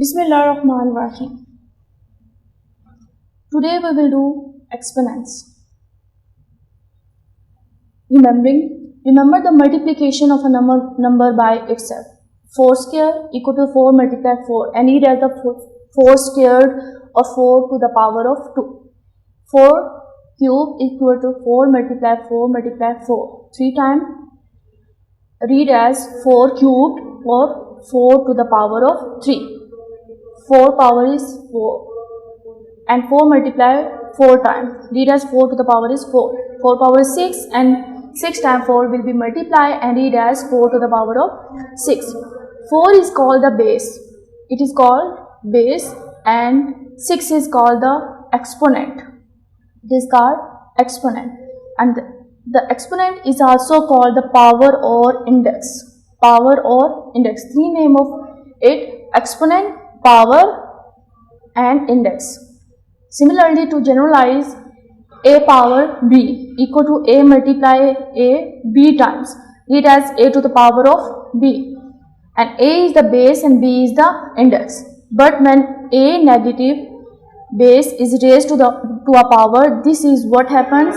Bismillahirrahmanirrahim. Today we will do exponents. Remember the multiplication of a number by itself. 4 square equal to 4 multiplied 4, and read as the 4 squared of 4 to the power of 2. 4 cube equal to 4 multiplied 4 multiplied 4. 3 times read as 4 cubed or 4 to the power of 3. 4 power is 4 and 4 multiply 4 times. Read as 4 to the power is 4. 4 power is 6 and 6 times 4 will be multiplied and read as 4 to the power of 6. 4 is called the base. It is called base and 6 is called the exponent. It is called exponent, and the exponent is also called the power or index. Power or index. Three name of it: exponent, power and index. Similarly, to generalize, a power b equal to a multiply a b times. Read as a to the power of b, and a is the base and b is the index. But when a negative base is raised to a power, this is what happens.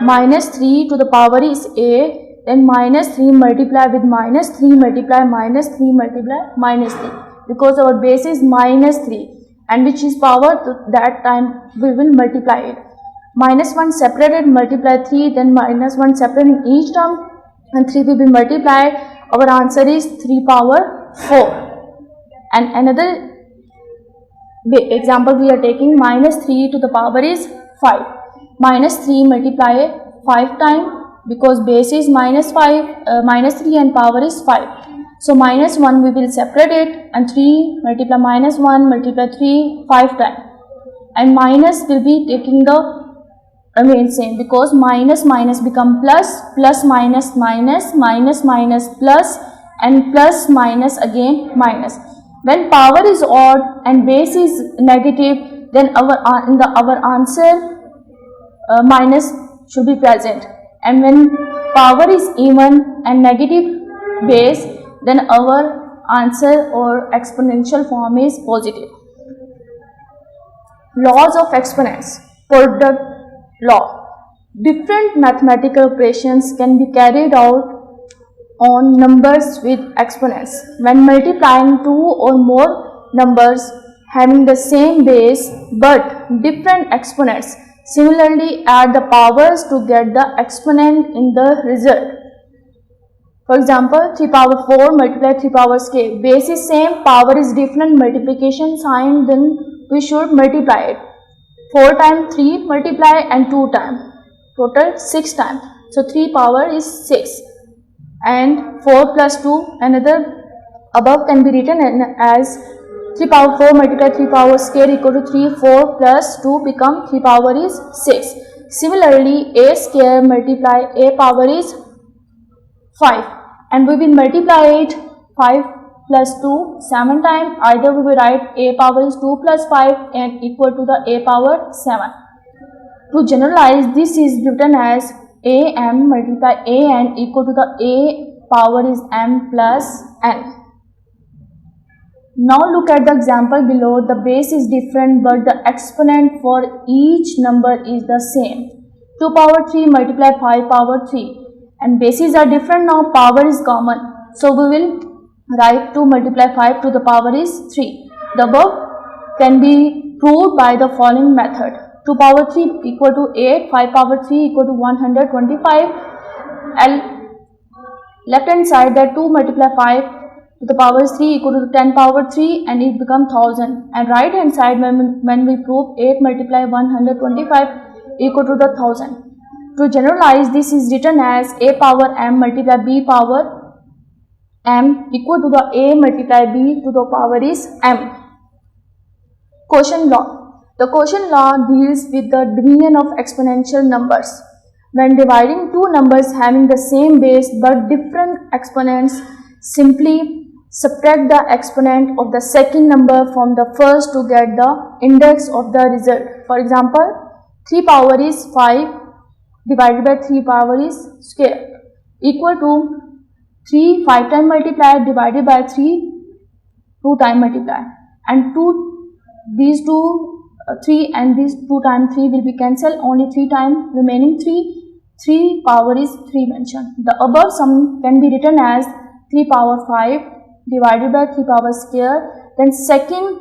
Minus 3 to the power is a, then minus 3 multiply with minus 3 multiply minus 3 multiply minus 3, because our base is minus 3 and which is power, that time we will multiply it. Minus 1 separated, multiply 3, then minus 1 separated in each term and 3 will be multiplied. Our answer is 3 power 4. And another example we are taking, minus 3 to the power is 5. Minus 3 multiply 5 times, because base is minus 3 and power is 5. So minus 1 we will separate it and 3 multiply minus 1 multiply 3 5 times, and minus will be taking the remain same, because minus minus become plus, plus minus minus, minus minus plus, and plus minus again minus. When power is odd and base is negative, then our answer minus should be present, and when power is even and negative base, then our answer or exponential form is positive. Laws of exponents. Product law. Different mathematical operations can be carried out on numbers with exponents. When multiplying two or more numbers having the same base but different exponents, similarly add the powers to get the exponent in the result. For example, 3 power 4 multiply 3 power k. Base is same, power is different, multiplication sign, then we should multiply it. 4 times 3 multiply and 2 times. Total 6 times. So 3 power is 6. And 4 plus 2, another above can be written as 3 power 4 multiply 3 power square equal to 3. 4 plus 2 become 3 power is 6. Similarly, a square multiply a power is 5, and we will multiply it 5 plus 2 7 times. Either we will write a power is 2 plus 5 and equal to the a power 7. To generalize, this is written as a m multiply a n equal to the a power is m plus n. Now look at the example below. The base is different but the exponent for each number is the same. 2 power 3 multiply 5 power 3, and bases are different. Now power is common, so we will write 2 multiply 5 to the power is 3. The above can be proved by the following method. 2 power 3 equal to 8, 5 power 3 equal to 125, and left hand side that 2 multiply 5 to the power is 3 equal to 10 power 3 and it becomes 1000, and right hand side when we prove 8 multiply 125 equal to the 1000. To generalize, this is written as a power m multiply b power m equal to the a multiply b to the power is m. Quotient law. The quotient law deals with the division of exponential numbers. When dividing two numbers having the same base but different exponents, simply subtract the exponent of the second number from the first to get the index of the result. For example, 3 power is 5 divided by 3 power is square equal to 3 5 times multiplied divided by 3 2 times multiplied. and 2, these two 3 and these 2 times 3 will be cancelled, only 3 times remaining 3 power is 3 mentioned. The above sum can be written as 3 power 5 divided by 3 power square. Then second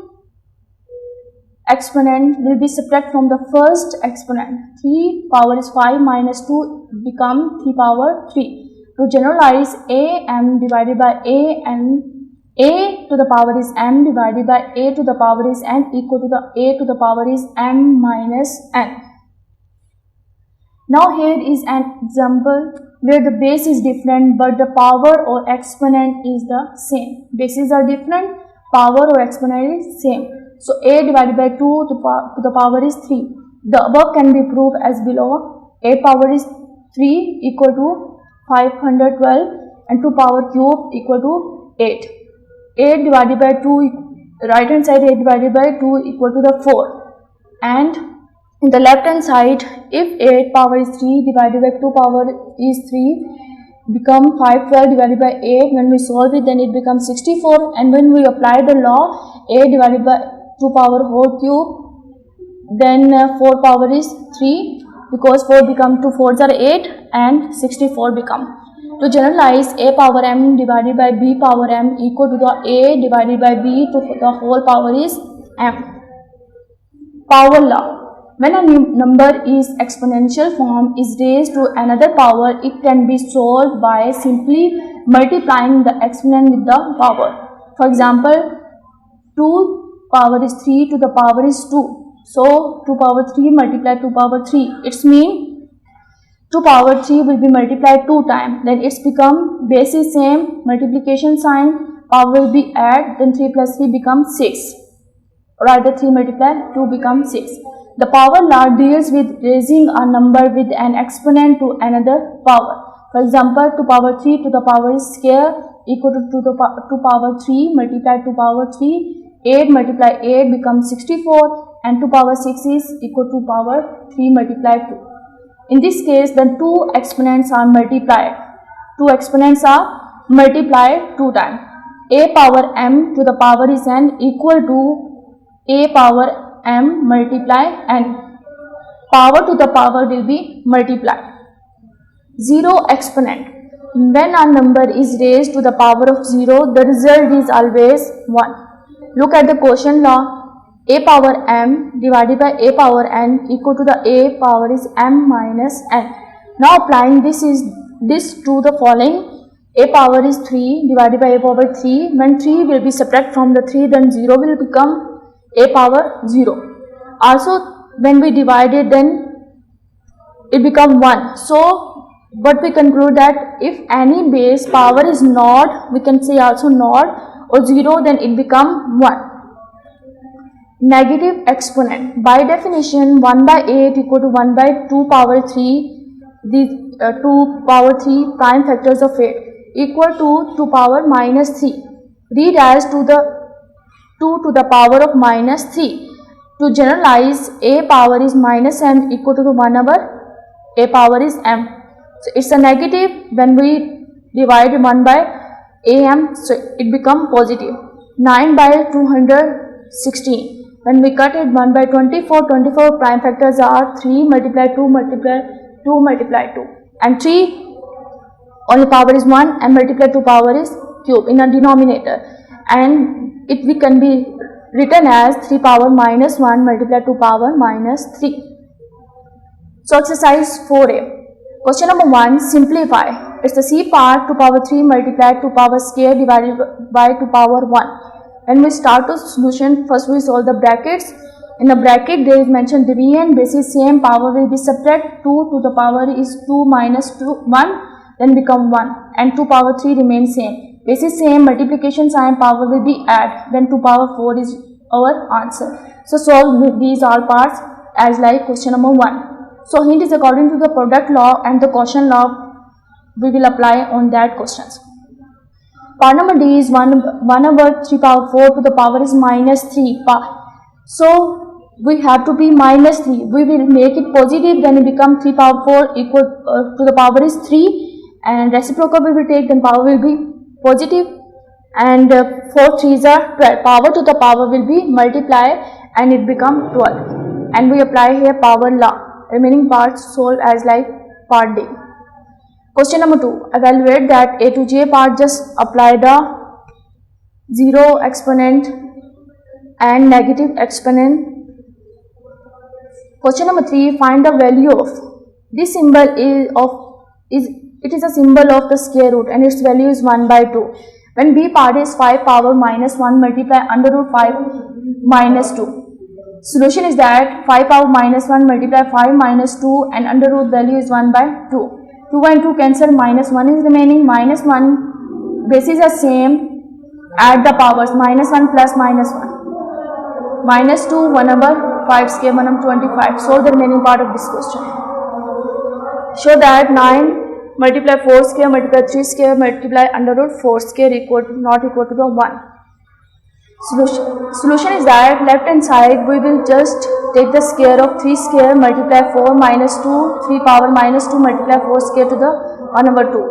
exponent will be subtract from the first exponent. 3 power is 5 minus 2 become 3 power 3. To generalize, am divided by a to the power is m divided by a to the power is n equal to the a to the power is m minus n. Now here is an example where the base is different but the power or exponent is the same. Bases are different, power or exponent is same. So a divided by 2 to the power is 3. The above can be proved as below. A power is 3 equal to 512 and 2 power cube equal to 8. 8 divided by 2, right hand side 8 divided by 2 equal to the 4. And in the left hand side, if 8 power is 3 divided by 2 power is 3, become 512 divided by 8. When we solve it, then it becomes 64. And when we apply the law, 8 divided by 2 power whole cube, then 4 power is 3, because 4 become 2 4s are 8 and 64 become. To generalize, a power m divided by b power m equal to the a divided by b to the whole power is m. Power law. When a number is exponential form is raised to another power, it can be solved by simply multiplying the exponent with the power. For example, 2 power is 3 to the power is 2. So 2 power 3 multiply 2 power 3. It's mean 2 power 3 will be multiplied 2 times. Then it's become base is same, multiplication sign, power will be add, then 3 plus 3 becomes 6. Or either 3 multiply 2 becomes 6. The power law deals with raising a number with an exponent to another power. For example, 2 power 3 to the power is square equal to 2 power 3 multiply 2 power 3. 8 multiply 8 becomes 64 and 2 power 6 is equal to power 3 multiply 2. In this case, the two exponents are multiplied. Two exponents are multiplied 2 times. A power m to the power is n equal to a power m multiply n. Power to the power will be multiplied. Zero exponent. When a number is raised to the power of 0, the result is always 1. Look at the quotient law. A power m divided by a power n equal to the a power is m minus n. Now applying this to the following. A power is 3 divided by a power 3. When 3 will be subtract from the 3, then 0 will become a power 0. Also when we divide it, then it become 1. So but we conclude that if any base power is not, we can say also not or 0, then it become 1. Negative exponent. By definition, 1 by 8 equal to 1 by 2 power 3. These 2 power 3 prime factors of 8 equal to 2 power minus 3. Read as to the 2 to the power of minus 3. To generalize, a power is minus m equal to the 1 over a power is m. So it's a negative. When we divide 1 by am, so it become positive. 9 by 216. When we cut it 1 by 24, 24 prime factors are 3 multiply 2 multiply 2 multiply 2 and 3 only power is 1 and multiply 2 power is cube in a denominator, and it we can be written as 3 power minus 1 multiply 2 power minus 3. So exercise 4a. Question number 1, simplify. It's the C part 2 power 3 multiplied 2 power square divided by 2 power 1. When we start the solution, first we solve the brackets. In the bracket there is mentioned division, base is same, power will be subtract, 2 to the power is 2 minus 2 1, then become 1 and 2 power 3 remains same. Base is same, multiplication sign, power will be add, then 2 power 4 is our answer. So solve these all parts as like question number 1. So hint is according to the product law and the quotient law we will apply on that questions. Part number D is 1 over 3 power 4 to the power is minus 3. So we have to be minus 3. We will make it positive, then it become 3 power 4 equal to the power is 3, and reciprocal we will take, then power will be positive. and 4 3s are 12. Power to the power will be multiply and it become 12, and we apply here power law. Remaining parts solve as like part D. Question number 2. Evaluate that a to j part, just apply the 0 exponent and negative exponent. Question number 3. Find the value of this symbol it is a symbol of the square root and its value is 1 by 2. When b part is 5 power minus 1 multiply under root 5 minus 2. Solution is that 5 power minus 1 multiply 5 minus 2 and under root value is 1 by 2. 2 and 2 cancel, minus 1 is remaining, minus 1 bases are same, add the powers, minus 1 plus minus 1. Minus 2, 1 over 5 square, 1 over 25. Solve the remaining part of this question. Show that 9 multiply 4 square multiply 3 square multiply under root 4 square not equal to the 1. Solution is that left hand side we will just take the square of 3 square multiply 4 minus 2 3 power minus 2 multiply 4 square to the 1 over 2.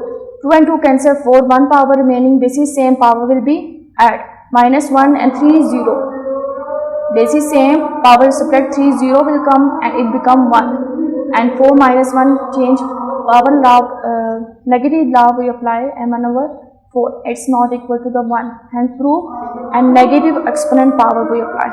2 and 2 cancel, 4 1 power remaining, basis same, power will be add, minus 1 and 3 is 0. Basis same, power subtract 3 0 will come and it become 1, and 4 minus 1 change power law, negative law we apply, m1 over 4, it's not equal to the 1, and prove, and negative exponent power we apply.